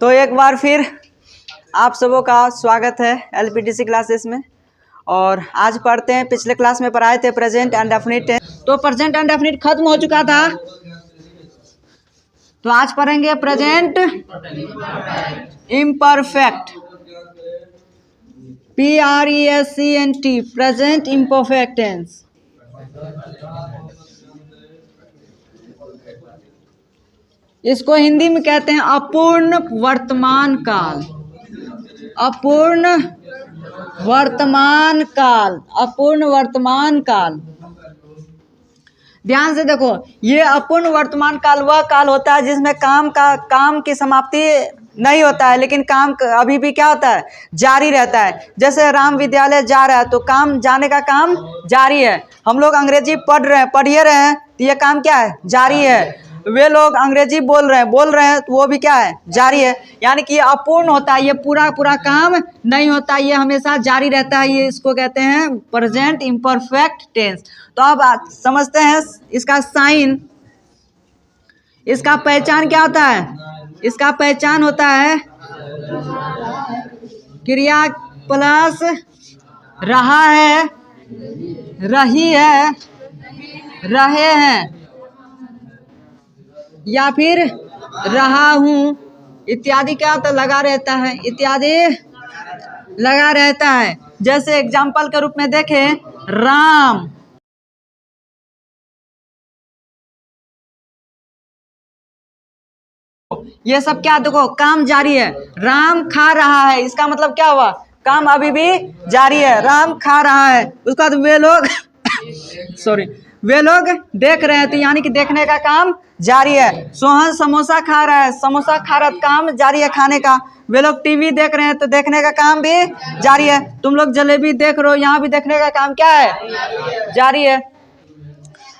तो एक बार फिर आप सबों का स्वागत है एलपीटीसी क्लासेस में। और आज पढ़ते हैं, पिछले क्लास में पढ़ाए थे प्रेजेंट एंड डेफिनिट टेंस। तो प्रेजेंट एंड डेफिनिट खत्म हो चुका था, तो आज पढ़ेंगे present imperfect, PRESENT, present imperfect tense. इसको हिंदी में कहते हैं अपूर्ण वर्तमान काल। अपूर्ण वर्तमान काल, अपूर्ण वर्तमान काल। ध्यान से देखो, ये अपूर्ण वर्तमान काल वह काल होता है जिसमें काम की समाप्ति नहीं होता है, लेकिन काम अभी भी क्या होता है, जारी रहता है। जैसे राम विद्यालय जा रहा है तो काम जाने का काम जारी है। हम लोग अंग्रेजी पढ़िए रहे हैं तो ये काम क्या है, जारी है। वे लोग अंग्रेजी बोल रहे हैं तो वो भी क्या है, जारी है। यानी कि ये अपूर्ण होता है, ये पूरा काम नहीं होता, ये हमेशा जारी रहता है। ये इसको कहते हैं प्रेजेंट इम्परफेक्ट टेंस। तो अब समझते हैं इसका साइन, इसका पहचान क्या होता है। इसका पहचान होता है क्रिया प्लस रहा है, रही है, रहे हैं, या फिर रहा हूं इत्यादि। क्या होता है, लगा रहता है, इत्यादि लगा रहता है। जैसे एग्जाम्पल के रूप में देखें, राम, ये सब क्या, देखो काम जारी है। राम खा रहा है, इसका मतलब क्या हुआ, काम अभी भी जारी है, राम खा रहा है। उसके बाद वे लोग वे लोग देख रहे हैं, तो यानी कि देखने का काम जारी है। सोहन समोसा खा रहा है, समोसा खा रहा है, काम जारी है खाने का। वे लोग टीवी देख रहे हैं तो देखने का काम भी जारी है। तुम लोग जलेबी देख रहे हो, यहाँ भी देखने का काम क्या है, जारी है।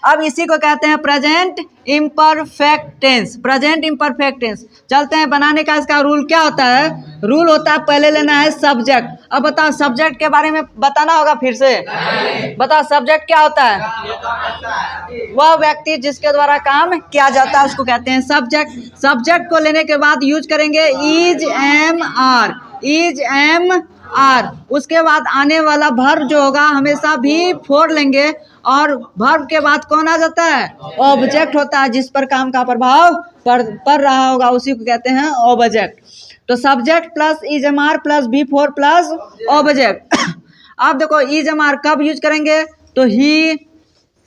अब इसी को कहते हैं present imperfect tense. Present imperfect tense चलते हैं बनाने का। इसका रूल क्या होता है, रूल होता है पहले लेना है सब्जेक्ट। अब बताओ सब्जेक्ट के बारे में बताना होगा फिर से। बताओ सब्जेक्ट क्या होता है, वह व्यक्ति जिसके द्वारा काम किया जाता है उसको कहते हैं सब्जेक्ट। सब्जेक्ट को लेने के बाद यूज करेंगे is, am, are, is, am, are. उसके बाद आने वाला वर्ब जो होगा हमेशा भी फोर लेंगे, और वर्ब के बाद कौन आ जाता है, ऑब्जेक्ट होता है, जिस पर काम का प्रभाव पड़ रहा होगा उसी को कहते हैं ऑब्जेक्ट। तो subject plus is, am, are plus before plus object. अब देखो इज, एम, आर कब यूज करेंगे, तो ही,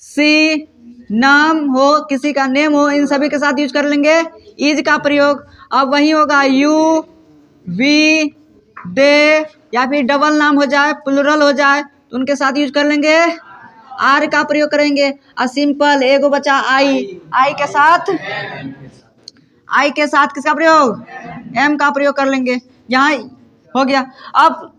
सी, नाम हो, किसी का नेम हो, इन सभी के साथ यूज कर लेंगे इज का प्रयोग। अब वही होगा यू, वी, दे, या फिर डबल नाम हो जाए, प्लुरल हो जाए तो उनके साथ यूज कर लेंगे आर का प्रयोग करेंगे। और सिंपल एगो बचा आई, आई के साथ किसका प्रयोग, एम का प्रयोग कर लेंगे। यहाँ हो गया। अब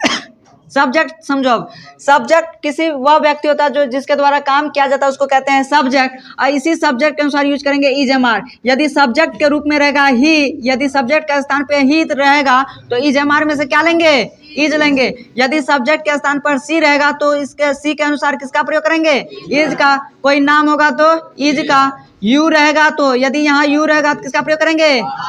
सब्जेक्ट समझो। अब सब्जेक्ट किसी वह व्यक्ति होता है जो जिसके द्वारा काम किया जाता है उसको कहते हैं सब्जेक्ट। और इसी सब्जेक्ट के अनुसार यूज करेंगे इज, एम, आर। यदि सब्जेक्ट के रूप में रहेगा ही, यदि सब्जेक्ट के स्थान पे ही रहेगा तो इज, एम, आर में से क्या लेंगे, इज लेंगे। यदि सब्जेक्ट के स्थान पर सी रहेगा तो इसके सी के अनुसार किसका प्रयोग करेंगे, इज का। कोई नाम होगा तो इज का। यू रहेगा तो, यदि यहाँ यू रहेगा तो किसका प्रयोग करेंगे,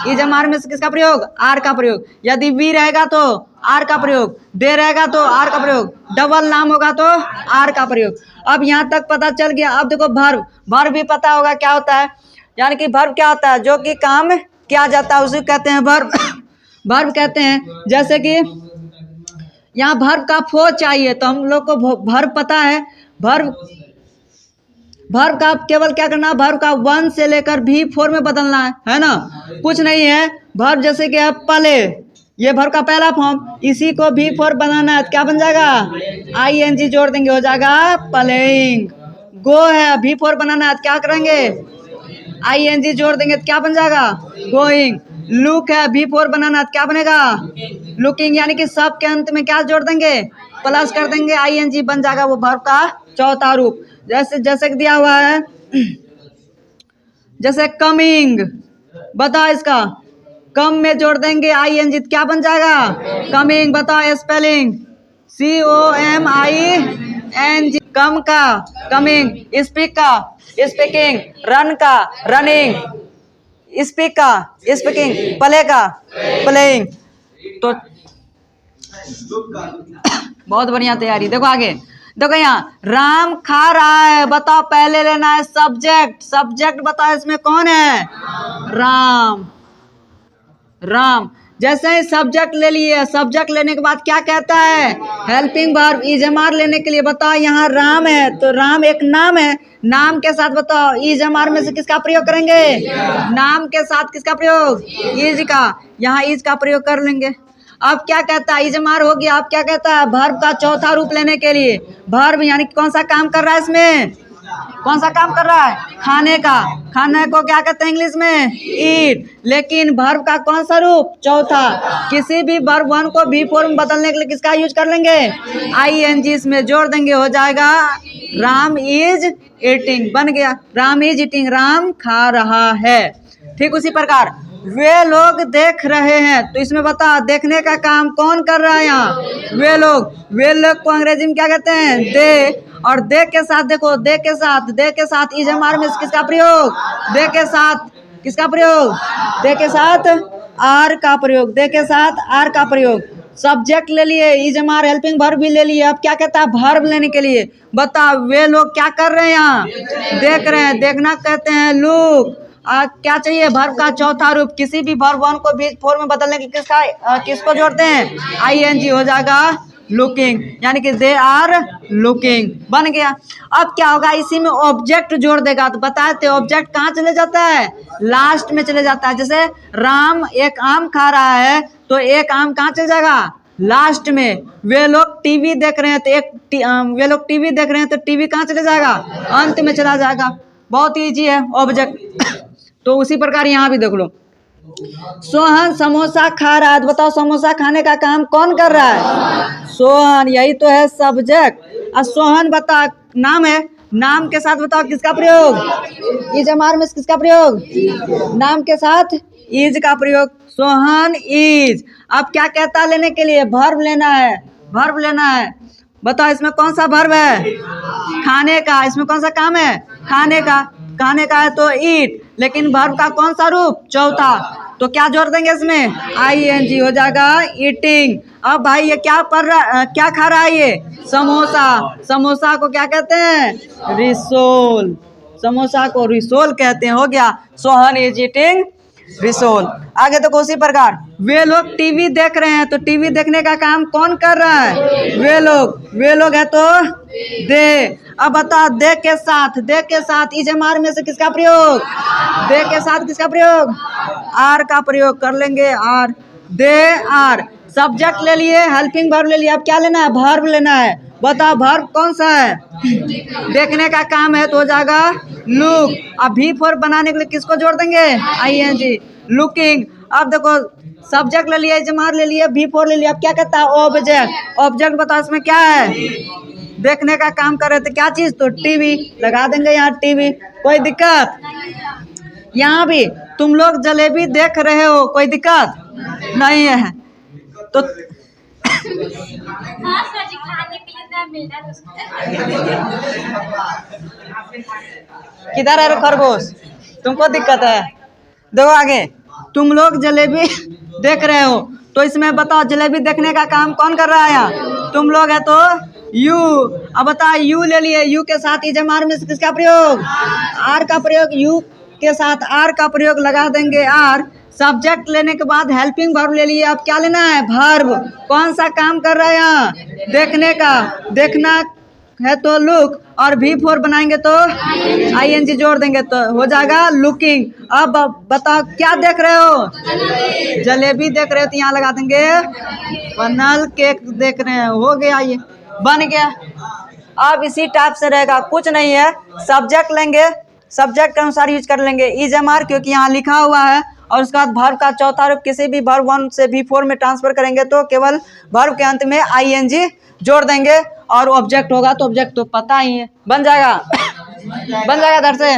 इज, एम, आर में से किसका प्रयोग, आर का प्रयोग। यदि वी रहेगा तो आर का प्रयोग, दे रहेगा तो आर का प्रयोग, डबल नाम होगा तो आर का प्रयोग। अब यहाँ तक पता चल गया। अब देखो वर्ब भी पता होगा क्या होता है। यानी कि वर्ब क्या होता है, जो कि काम किया जाता है उसे कहते हैं वर्ब। वर्ब कहते हैं, जैसे कि यहाँ वर्ब का फो चाहिए तो हम लोग को वर्ब पता है। वर्ब का केवल क्या करना है, वर्ब का वन से लेकर भी फोर में बदलना है ना, कुछ नहीं है। वर्ब जैसे कि है पले, ये वर्ब का पहला फॉर्म, इसी को भी फोर बनाना है तो क्या बन जाएगा, ING जोड़ देंगे, हो जाएगा प्लेइंग। गो है, भी फोर बनाना है तो क्या करेंगे, ING जोड़ देंगे तो क्या बन जाएगा, गोइंग। लुक है, भी फोर बनाना तो क्या बनेगा, लुकिंग। यानी कि सब के अंत में क्या जोड़ देंगे, प्लस कर देंगे, ING बन जाएगा वो वर्ब का चौथा रूप। जैसे दिया हुआ है, जैसे कमिंग, बताओ इसका कम में जोड़ देंगे ING तो क्या बन जाएगा, कमिंग। बताओ स्पेलिंग, COMING। कम का कमिंग, स्पीक का स्पीकिंग, रन का रनिंग। स्पीक का स्पीकिंग, प्ले का प्लेइंग। तो बहुत बढ़िया तैयारी। देखो आगे, देखो यहाँ राम खा रहा है, बताओ पहले लेना है सब्जेक्ट। सब्जेक्ट बताओ इसमें कौन है? राम। राम जैसे ही सब्जेक्ट ले लिए, सब्जेक्ट लेने के बाद क्या कहता है? हेल्पिंग वर्ब इजमार लेने के लिए बताओ यहाँ राम है, तो राम एक नाम है, नाम के साथ बताओ इजमार में से किसका प्रयोग करेंगे? नाम के साथ किसका प्रयोग? इज का। यहाँ इज का प्रयोग कर लेंगे। अब क्या कहता है? इजमार हो गया। अब क्या कहता है? वर्ब का चौथा रूप लेने के लिए, वर्ब यानी कौन सा काम कर रहा है इसमें? कौन सा काम कर रहा है? खाने का। खाने को क्या कहते हैं इंग्लिश में? ईट। लेकिन वर्ब का कौन सा रूप? चौथा। किसी भी वर्ब वन को भी फॉर्म बदलने के लिए किसका यूज कर लेंगे? ING इसमें जोड़ देंगे, हो जाएगा राम इज ईटिंग। बन गया राम इज ईटिंग, राम खा रहा है। ठीक उसी प्रकार वे लोग देख रहे हैं, तो इसमें बता देखने का काम कौन कर रहा है यहाँ? वे लोग। वे लोग को अंग्रेजी में क्या कहते हैं? दे। और दे के साथ देखो, दे के साथ इजमार में किसका प्रयोग? दे के साथ किसका प्रयोग? दे के साथ आर का प्रयोग। दे के साथ आर का प्रयोग। सब्जेक्ट ले लिए, इजमार हेल्पिंग वर्ब भी ले लिए। अब क्या कहता है? वर्ब लेने के लिए बता वे लोग क्या कर रहे हैं यहाँ? देख रहे हैं। देखना कहते हैं लुक। क्या चाहिए? वर्ब का चौथा रूप। किसी भी वर्ब वन को भी फॉर्म में बदलने के किसको जोड़ते हैं? ING, हो जाएगा लुकिंग, यानी कि दे आर लुकिंग। बन गया। अब क्या होगा? इसी में ऑब्जेक्ट जोड़ देगा। तो बताए थे ऑब्जेक्ट कहाँ चले जाता है? लास्ट में चले जाता है। जैसे राम एक आम खा रहा है, तो एक आम कहाँ चले जाएगा? लास्ट में। वे लोग टीवी देख रहे हैं, तो वे लोग टीवी देख रहे हैं, तो टीवी कहाँ चले जाएगा? अंत में चला जाएगा। बहुत ईजी है ऑब्जेक्ट। तो उसी प्रकार यहाँ भी देख लो, सोहन समोसा खा रहा है, तो बताओ समोसा खाने का काम कौन कर रहा है? सोहन, यही तो है सब्जेक्ट। और सोहन बता नाम है, नाम के साथ बताओ किसका प्रयोग? इजमार में किसका प्रयोग? नाम के साथ इज का प्रयोग। सोहन इज। अब क्या कहता है लेने के लिए? वर्ब लेना है। वर्ब लेना है, बताओ इसमें कौन सा वर्ब है? खाने का। इसमें कौन सा काम है? खाने का। खाने का है तो ईट, लेकिन वर्ब का कौन सा रूप? चौथा। तो क्या जोड़ देंगे इसमें? ING, हो जाएगा ईटिंग। अब भाई ये क्या क्या खा रहा है? ये समोसा। समोसा को क्या कहते हैं? रिसोल। समोसा को रिसोल कहते हैं। हो गया सोहन इज ईटिंग रिसोल। आगे देखो उसी प्रकार वे लोग टीवी देख रहे हैं, तो टीवी देखने का काम कौन कर रहा है? वे लोग। वे लोग है तो दे। अब बता दे के साथ इजमार में से किसका प्रयोग? दे के साथ किसका प्रयोग? आर का प्रयोग कर लेंगे। आर। They are. सब्जेक्ट ले लिए, हेल्पिंग वर्ब ले लिया। अब क्या लेना है? वर्ब लेना है। बताओ वर्ब कौन सा है? देखने का काम है, तो हो जाएगा लुक। अब भी फॉर बनाने के लिए किसको जोड़ देंगे? ING, looking. अब देखो सब्जेक्ट ले लिया, इजमार ले लिया, भी फॉर ले लिया। अब क्या कहता है? ऑब्जेक्ट। ऑब्जेक्ट बताओ इसमें क्या है? देखने का काम कर रहे थे, क्या चीज? तो टीवी। लगा देंगे यहाँ टीवी। कोई दिक्कत? यहाँ भी तुम लोग जलेबी देख रहे हो, कोई दिक्कत नहीं है। तो किधर है खरगोश? तुमको दिक्कत है? देखो आगे, तुम लोग जलेबी देख रहे हो, तो इसमें बताओ जलेबी देखने का काम कौन कर रहा है यहाँ? तुम लोग है तो यू। अब बता यू ले लिए, यू के साथ इजमार में किसका प्रयोग? आर का प्रयोग। यू के साथ आर का प्रयोग लगा देंगे आर। सब्जेक्ट लेने के बाद हेल्पिंग वर्ब ले लिए। अब क्या लेना है? वर्ब। कौन सा काम कर रहा है यहाँ? देखने का। देखना है तो लुक, और भी फोर बनाएंगे तो ING जोड़ देंगे, तो हो जाएगा लुकिंग। अब बताओ क्या देख रहे हो? जलेबी देख रहे हो, तो यहाँ लगा देंगे फनल केक देख रहे हैं। हो गया, ये बन गया। अब इसी टाइप से रहेगा, कुछ नहीं है। सब्जेक्ट लेंगे, सब्जेक्ट के अनुसार यूज कर लेंगे इजमार, क्योंकि यहाँ लिखा हुआ है। और उसके बाद वर्ब का चौथा रूप किसी भी वर्ब वन से भी फोर में ट्रांसफर करेंगे, तो केवल वर्ब के अंत में ING जोड़ देंगे। और ऑब्जेक्ट होगा तो ऑब्जेक्ट तो पता ही है, बन जाएगा। बन जाएगा इधर से,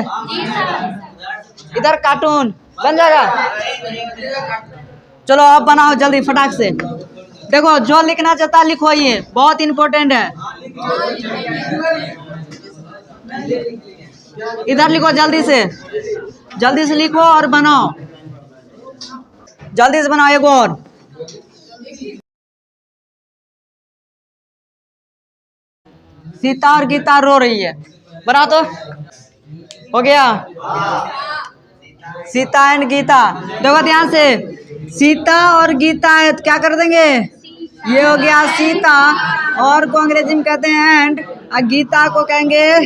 इधर कार्टून बन जाएगा। चलो अब बनाओ जल्दी फटाक से। देखो जो लिखना चाहता लिखो, ये बहुत इंपॉर्टेंट है। इधर लिखो जल्दी से लिखो और बनाओ, जल्दी से बनाओ। एक और, सीता और गीता रो रही है, बना तो हो गया। सीता एंड गीता, देखो ध्यान से, सीता और गीता है तो क्या कर देंगे, ये हो गया सीता, और को अंग्रेजी में कहते हैं एंड, और गीता को कहेंगे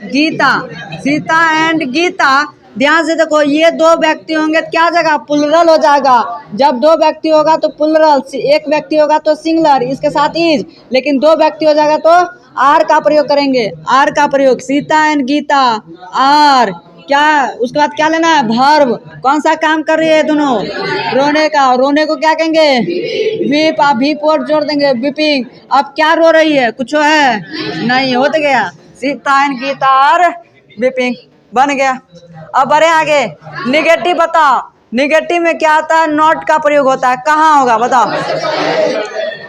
गीता। सीता एंड गीता, ध्यान से देखो, ये दो व्यक्ति होंगे तो क्या जगह प्लुरल हो जाएगा। जब दो व्यक्ति होगा तो प्लुरल, एक व्यक्ति होगा तो सिंगुलर, इसके साथ इज, लेकिन दो व्यक्ति हो जाएगा तो आर का प्रयोग करेंगे, आर का प्रयोग। सीता एंड गीता, आर क्या, उसके बाद क्या लेना है, वर्ब। कौन सा काम कर रही है दोनों, रोने का। रोने को क्या कहेंगे, वीप। आप वीप और जोड़ देंगे, वीपिंग। अब क्या रो रही है, कुछ है नहीं, हो तो गया सीता एंड गीता और वीपिंग, बन गया। अब बढ़े आगे, निगेटिव बताओ। निगेटिव में क्या आता है, नॉट का प्रयोग होता है, कहाँ होगा बताओ,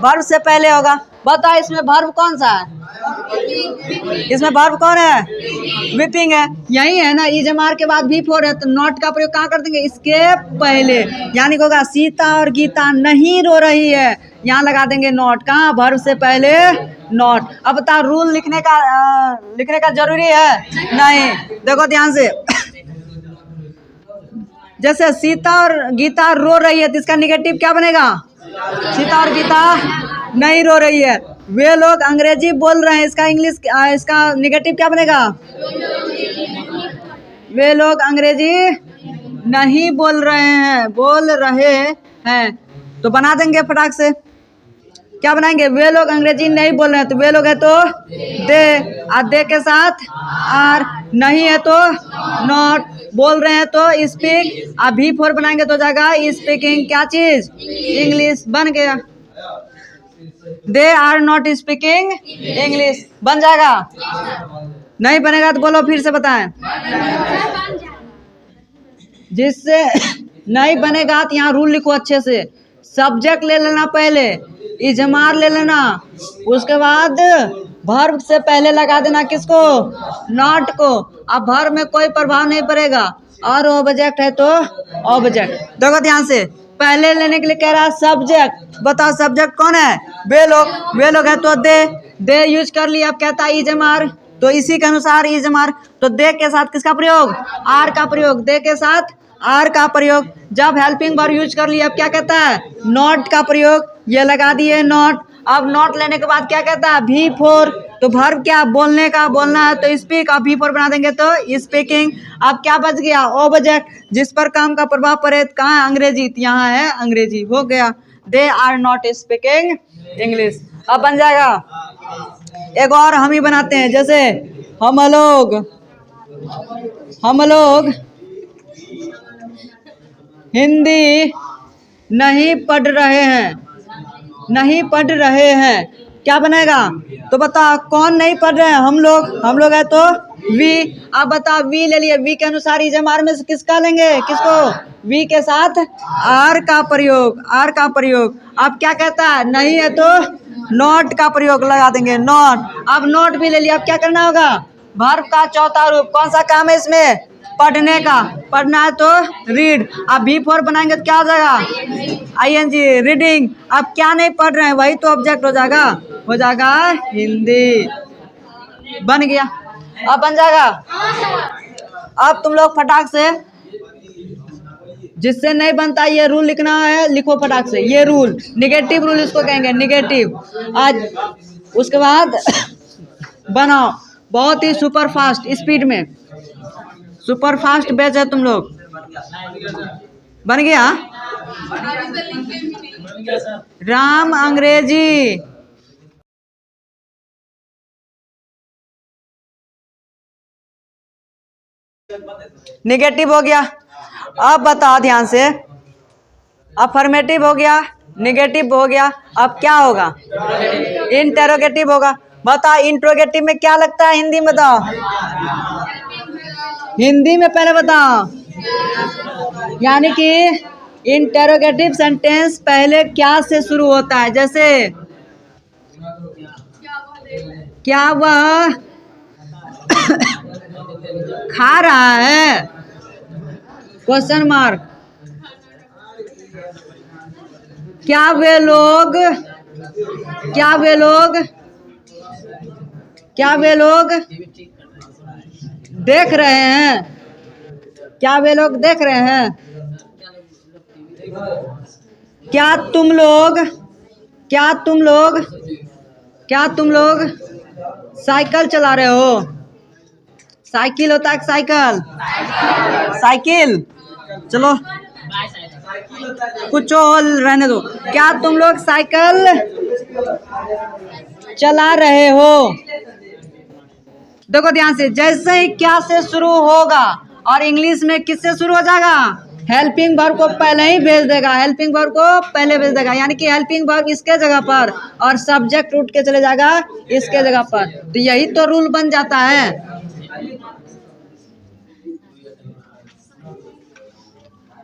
वर्ब से पहले होगा। बताओ इसमें वर्ब कौन सा है, इसमें वर्ब कौन है, वीपिंग है, यही है ना। इजमार के बाद भी फोर है तो नॉट का प्रयोग कहाँ कर देंगे, इसके पहले, यानी कि होगा सीता और गीता नहीं रो रही है, यहाँ लगा देंगे नॉट, कहाँ, वर्ब से पहले नॉट। अब बता, रूल लिखने का जरूरी है नहीं, देखो ध्यान से, जैसे सीता और गीता रो रही है तो इसका निगेटिव क्या बनेगा, सीता और गीता नहीं रो रही है। वे लोग अंग्रेजी बोल रहे हैं, इसका इंग्लिश, इसका निगेटिव क्या बनेगा, वे लोग अंग्रेजी नहीं बोल रहे हैं, तो बना देंगे फटाक से, क्या बनाएंगे, वे लोग अंग्रेजी नहीं बोल रहे हैं, तो वे लोग है तो दे, और दे के साथ आर, नहीं है तो नॉट, बोल रहे हैं तो स्पीक, अभी फोर बनाएंगे तो जाएगा स्पीकिंग, क्या चीज, इंग्लिश, बन गया। They are not speaking English, बन जाएगा। नहीं बनेगा तो बोलो, फिर से बताएं। जिससे नहीं बनेगा तो यहाँ रूल लिखो अच्छे से, सब्जेक्ट ले लेना पहले, इजमार ले लेना, उसके बाद वर्ब से पहले लगा देना किसको, नॉट को। अब वर्ब में कोई प्रभाव नहीं पड़ेगा, और ऑब्जेक्ट है तो ऑब्जेक्ट। देखो ध्यान से, पहले लेने के लिए कह रहा है सब्जेक्ट, बताओ सब्जेक्ट कौन है, वे लोग है तो दे यूज कर लिया। अब कहता है इजमार, तो इसी के अनुसार इजमार, तो दे के साथ किसका प्रयोग, आर का प्रयोग, दे के साथ आर का प्रयोग। जब हेल्पिंग वर्ब यूज कर लिया, अब क्या कहता है, नॉट का प्रयोग, ये लगा दिए नॉट। अब नॉट लेने के बाद क्या कहता है, भी फोर, तो वर्ब क्या, बोलने का, बोलना है तो स्पीक, अब भी फोर बना देंगे तो स्पीकिंग। अब क्या बच गया, ऑब्जेक्ट, जिस पर काम का प्रभाव पड़े, कहाँ है, अंग्रेजी, तो यहाँ है अंग्रेजी, हो गया। They are not speaking English, अब बन जाएगा। एक और हम ही बनाते हैं, जैसे हम लोग हिंदी नहीं पढ़ रहे हैं, क्या बनेगा, तो बता कौन नहीं पढ़ रहे हैं, हम लोग है तो वी। अब बता, वी ले लिए, वी के अनुसार इजमार में से किसका लेंगे, किसको, वी के साथ आर का प्रयोग। अब क्या कहता है, नहीं है तो नॉट का प्रयोग लगा देंगे, नॉट। अब नॉट भी ले लिया, अब क्या करना होगा, वर्ब का चौथा रूप, कौन सा काम है इसमें, पढ़ने का, पढ़ना है तो रीड। अब भी फोर बनाएंगे तो क्या हो जाएगा, आईएनजी, रीडिंग। अब क्या नहीं पढ़ रहे हैं, वही तो ऑब्जेक्ट हो जाएगा हिंदी, बन गया। अब बन जाएगा। अब तुम लोग फटाक से, जिससे नहीं बनता ये रूल लिखना है, लिखो फटाक से, ये रूल निगेटिव रूल इसको कहेंगे, निगेटिव। आज उसके बाद बनाओ, बहुत ही सुपर फास्ट स्पीड में, सुपर फास्ट बैच है तुम लोग, बन गया। राम अंग्रेजी निगेटिव हो गया। अब बता ध्यान से, अफर्मेटिव हो गया, निगेटिव हो गया, अब क्या होगा, इंटेरोगेटिव होगा। बता, इंट्रोगेटिव में क्या लगता है हिंदी में, बताओ, हिंदी में पहले बताओ, यानी कि इंटेरोगेटिव सेंटेंस पहले क्या से शुरू होता है, जैसे क्या वह खा रहा है, क्वेश्चन मार्क। क्या वे लोग देख रहे हैं? क्या वे लोग देख रहे हैं? क्या तुम लोग साइकिल चला रहे हो? साइकिल होता है साइकिल। चलो कुछ और रहने दो। क्या तुम लोग साइकिल चला रहे हो? देखो ध्यान से, जैसे ही क्या से शुरू होगा और इंग्लिश में किससे शुरू हो जाएगा? हेल्पिंग वर्ब को पहले ही भेज देगा, हेल्पिंग वर्ब को पहले भेज देगा, यानी कि हेल्पिंग वर्ब इसके जगह पर और सब्जेक्ट उठ के चले जाएगा इसके जगह पर। तो यही तो रूल बन जाता है।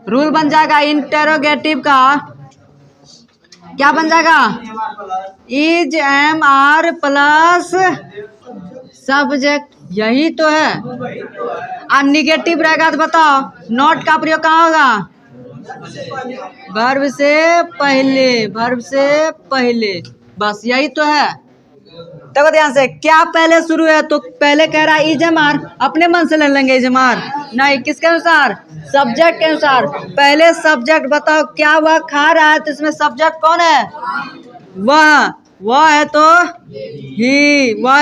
रूल बन जाएगा इंटेरोगेटिव का, क्या बन जाएगा? Is am are plus subject, यही तो है। और निगेटिव रहेगा तो बताओ नॉट का प्रयोग कहाँ होगा? वर्ब से पहले, बस यही तो है। देखो ध्यान से, क्या पहले शुरू है? तो पहले कह रहा है इज एम आर, अपने मन से ले लेंगे इज एम आर, नहीं, किसके अनुसार? सब्जेक्ट के अनुसार। पहले सब्जेक्ट बताओ, क्या वह खा रहा है? तो इसमें सब्जेक्ट कौन है? वह है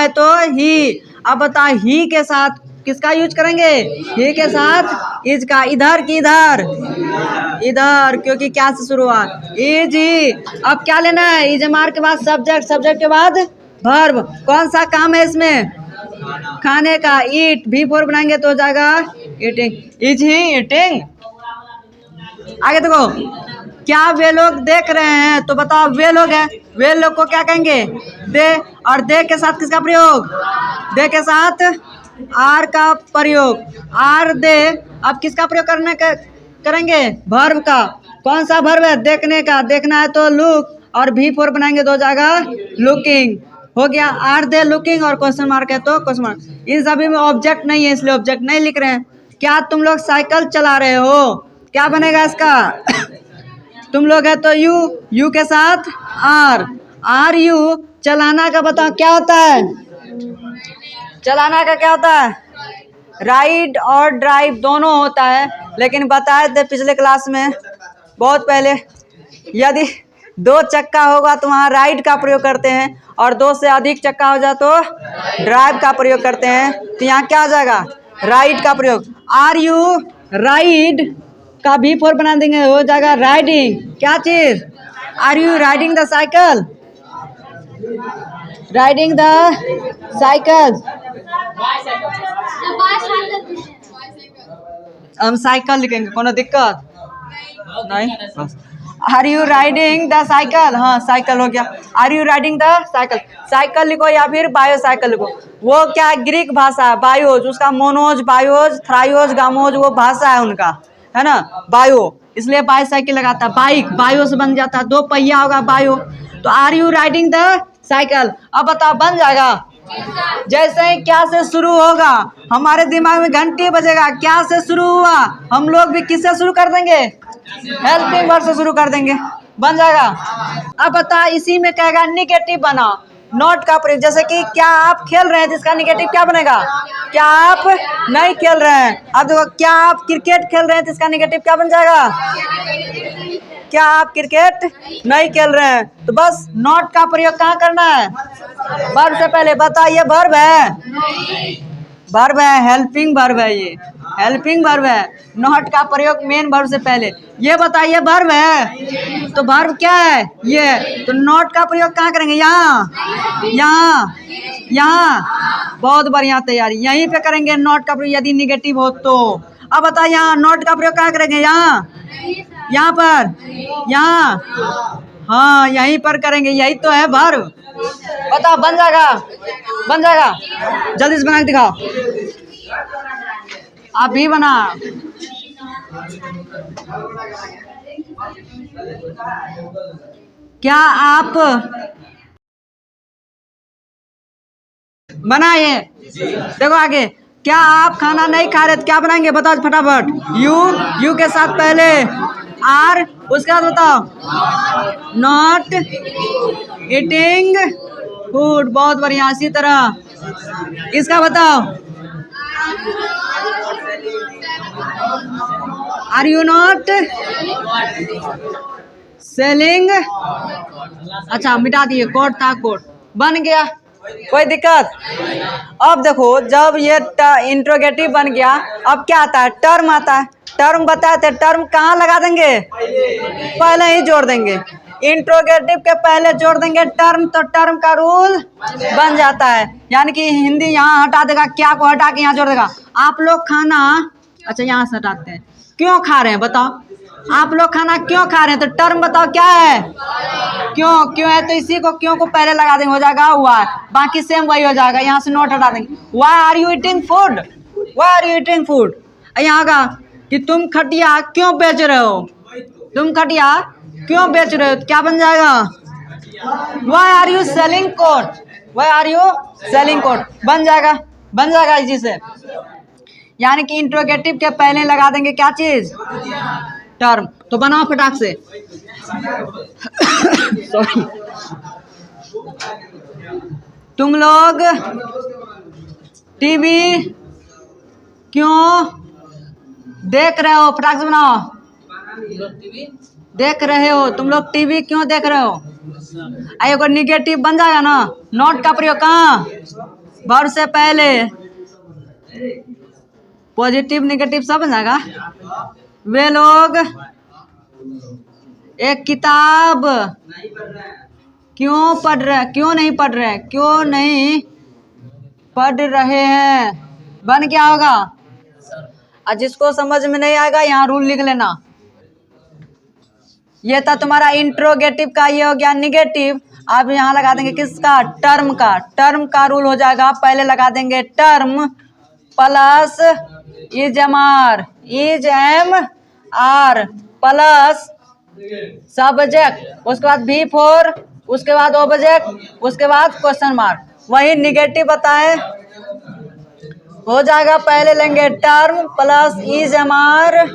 तो ही। अब बताओ ही के साथ किसका यूज करेंगे? ही के साथ इज का। इधर की इधर, क्योंकि क्या से शुरू हुआ? Is he. अब क्या लेना है? इज एम आर के बाद सब्जेक्ट, सब्जेक्ट के बाद वर्ब। कौन सा काम है इसमें? खाने का। ईट, V4 बनाएंगे तो हो जाएगा ईटिंग। Is he eating. आगे देखो, क्या वे लोग देख रहे हैं? तो बताओ वे लोग है, वे लोग को क्या कहेंगे? दे। और दे के साथ किसका प्रयोग? दे के साथ आर का प्रयोग। Are they. अब किसका प्रयोग करेंगे? वर्ब का। कौन सा वर्ब है? देखने का। देखना है तो लुक, और V4 बनाएंगे तो हो जाएगा लुकिंग। हो गया। आर दे लुकिंग, और क्वेश्चन मार्क है तो क्वेश्चन मार्क। इन सभी में ऑब्जेक्ट नहीं है, इसलिए ऑब्जेक्ट नहीं लिख रहे हैं। क्या तुम लोग साइकिल चला रहे हो? क्या बनेगा इसका? तुम लोग है तो यू के साथ आर यू। चलाना का बताओ क्या होता है? चलाना का क्या होता है? राइड और ड्राइव दोनों होता है, लेकिन बताए थे पिछले क्लास में बहुत पहले, यदि 2 चक्का होगा तो वहाँ राइड का प्रयोग करते हैं, और 2 से अधिक चक्का हो जाए तो ड्राइव का प्रयोग करते हैं। तो यहाँ क्या आ जाएगा? राइड का प्रयोग। आर यू राइड का V4 बना देंगे, हो जाएगा राइडिंग। क्या चीज? Are you riding the cycle? Riding the cycle. हम साइकिल लिखेंगे, कोनो दिक्कत नहीं। Are you riding the cycle? हाँ, साइकिल हो गया। Are you riding the cycle? Cycle लिखो या फिर बायोसाइकिल लिखो। वो क्या ग्रीक भाषा है, बायोज, उसका मोनोज, बायोज, थ्रायोज, गामोज, वो भाषा है उनका, है ना, बायो, इसलिए बायोसाइकिल लगाता है। बाइक बायो से बन जाता है, 2 पहिया होगा बायो। तो are you riding the cycle. अब बताओ बन जाएगा? जैसे ही क्या से शुरू होगा हमारे दिमाग में घंटी बजेगा, क्या से शुरू हुआ, हम लोग भी किससे शुरू कर देंगे? हेल्पिंग वर्ब से शुरू कर देंगे, बन जाएगा। अब बता, इसी में कहेगा निगेटिव बना, नॉट का प्रयोग। जैसे कि क्या आप खेल रहे हैं, जिसका निगेटिव क्या बनेगा? क्या आप नहीं खेल रहे हैं। अब देखो, क्या आप क्रिकेट खेल रहे हैं, जिसका निगेटिव क्या बन जाएगा? क्या आप क्रिकेट नहीं खेल रहे हैं। तो बस नॉट का प्रयोग कहाँ करना है? वर्ब से पहले। बताइए वर्ब है? वर्ब है, हेल्पिंग वर्ब है, ये हेल्पिंग वर्ब है। नॉट का प्रयोग मेन वर्ब से पहले। ये बताइए वर्ब है, तो वर्ब क्या है? ये। तो नॉट का प्रयोग कहाँ करेंगे? यहाँ। बहुत बढ़िया तैयारी, यहीं पे करेंगे नॉट का प्रयोग यदि निगेटिव हो तो। अब बताइए यहाँ नॉट का प्रयोग कहाँ करेंगे? यहाँ पर, यहाँ, हाँ, यहीं पर करेंगे, यही तो है वर्ब। बताओ बन जाएगा? बन जाएगा। जल्दी से बना के दिखाओ। आप भी बना। क्या आप बनाइए। देखो आगे, क्या आप खाना नहीं खा रहे तो क्या बनाएंगे बताओ फटाफट। यू के साथ पहले आर, उसके बाद बताओ नॉट ईटिंग फूड। बहुत बढ़िया। इसी तरह इसका बताओ आर यू नॉट सेलिंग। अच्छा मिटा दिए, कोड था, कोड बन गया, कोई दिक्कत। अब देखो जब ये इंट्रोगेटिव बन गया, अब क्या आता है, टर्म आता है। टर्म बताए थे, टर्म कहाँ लगा देंगे, पहले ही जोड़ देंगे। इंट्रोगेटिव के पहले जोड़ देंगे टर्म, तो टर्म का रूल बन जाता है। यानी कि हिंदी यहाँ हटा देगा, क्या को हटा के यहाँ जोड़ देगा। आप लोग खाना, अच्छा यहाँ से हटाते हैं, क्यों खा रहे हैं बताओ। आप लोग खाना क्यों खा रहे हैं, तो टर्म बताओ क्या है, क्यों है, तो इसी को क्यों को पहले लगा देंगे, हो जाएगा वाई, बाकी सेम वही हो जाएगा। यहाँ से नोट हटा देंगे। Why are you eating food, why are you eating food. यहाँ का कि तुम खटिया क्यों बेच रहे हो, तुम खटिया क्यों बेच रहे हो, क्या बन जाएगा, why are you selling coat, why are you selling coat बन जाएगा इसी से। यानी कि इंट्रोगेटिव के पहले लगा देंगे क्या चीज, टर्म। तो बनाओ फटाक से। सॉरी। तुम लोग टीवी क्यों देख रहे हो, फटाक से बनाओ। देख रहे हो, तुम लोग टीवी क्यों देख रहे हो। आइए को निगेटिव बन जाएगा ना, नॉट का प्रयोग कहाँ, वर्ब से पहले, पॉजिटिव निगेटिव सब बन जाएगा। वे लोग एक किताब क्यों पढ़ रहे, क्यों नहीं पढ़ रहे, क्यों नहीं पढ़ रहे हैं, बन क्या होगा। और जिसको समझ में नहीं आएगा यहाँ रूल लिख लेना। ये था तुम्हारा इंट्रोगेटिव का, ये हो गया निगेटिव। अब यहाँ लगा देंगे किसका, टर्म का। टर्म का रूल हो जाएगा, पहले लगा देंगे term plus is am are, is am are plus subject, उसके बाद भी फोर, उसके बाद ऑब्जेक्ट, उसके बाद क्वेश्चन मार्क। वही निगेटिव बताए, हो जाएगा पहले लेंगे term plus is am are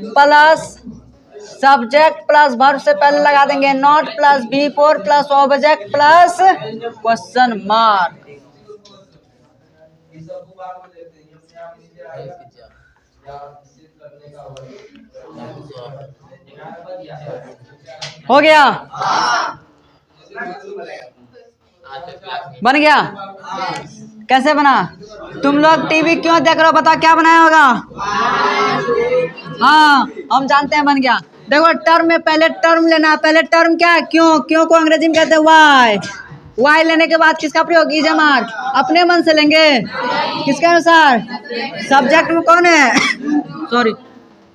plus subject plus verb से पहले लगा देंगे not plus before plus object plus question mark. हो गया, बन गया। कैसे बना, तुम लोग टीवी क्यों देख रहे हो, बताओ क्या बनाया होगा। हाँ हम जानते हैं, बन गया। देखो टर्म में पहले टर्म लेना, पहले टर्म क्या है, क्यों को अंग्रेजी में कहते हैं वाई। वाई लेने के बाद किसका प्रयोग, इज एम आर, अपने मन से लेंगे, किसके अनुसार, सब्जेक्ट में कौन है, सॉरी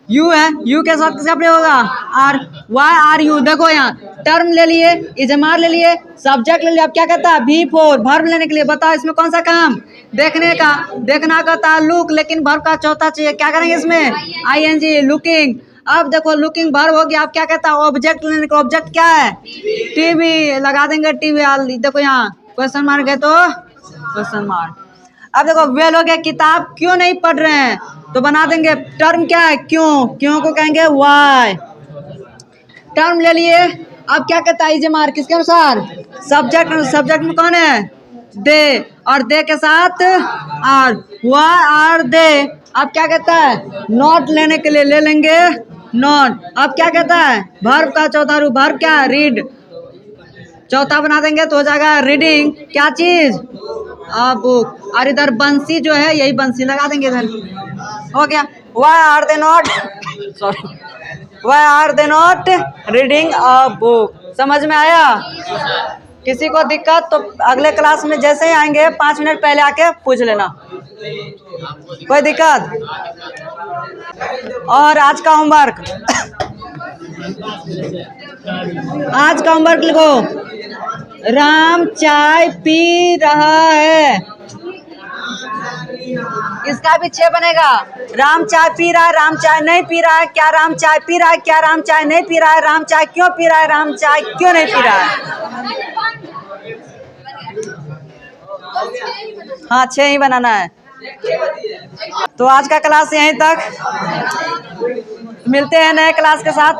यू है, यू के साथ किसका प्रयोग होगा, आर। वाई आर यू, देखो यहाँ टर्म ले लिए, इज एम आर ले लिए, सब्जेक्ट ले लिया। अब क्या कहता है, भी फोर, वर्ब लेने के लिए। बताओ इसमें कौन सा काम, देखने का, देखना का ताल्लुक, लेकिन वर्ब का चौथा चाहिए। क्या करेंगे इसमें, आई एन जी, लुकिंग। अब देखो लुकिंग वर्ब हो गया। अब क्या कहता है, ऑब्जेक्ट लेने का, ऑब्जेक्ट क्या है, टीवी, लगा देंगे टीवी। देखो यहाँ क्वेश्चन मार्क है तो क्वेश्चन मार्क। अब देखो वे लोग किताब क्यों नहीं पढ़ रहे हैं, तो बना देंगे टर्म क्या है, क्यों को कहेंगे वाई। टर्म ले लिए। अब क्या कहता है, इज एम आर, किसके अनुसार, सब्जेक्ट में कौन है, दे, और दे के साथ आर, वाई आर दे। अब क्या कहता है, नॉट लेने के लिए ले लेंगे नॉट। अब क्या कहता है, वर्ब का चौथा रूप, वर्ब क्या है, रीड, चौथा बना देंगे तो हो जाएगा रीडिंग, क्या चीज, बुक। और इधर बंसी जो है, यही बंसी लगा देंगे इधर, हो गया। Why are they not, sorry, why are they not reading a book. समझ में आया। किसी को दिक्कत तो अगले क्लास में जैसे ही आएंगे 5 मिनट पहले आके पूछ लेना, कोई दिक्कत। और आज का होमवर्क, आज का होमवर्क लिखो, राम चाय पी रहा है, इसका भी 6 बनेगा। राम चाय पी रहा है, राम चाय नहीं पी रहा है, क्या राम चाय पी रहा है, क्या राम चाय नहीं पी रहा है, राम चाय क्यों पी रहा है, राम चाय क्यों नहीं पी रहा है। हाँ 6 ही बनाना है। तो आज का क्लास यहीं तक, मिलते हैं नए क्लास के साथ।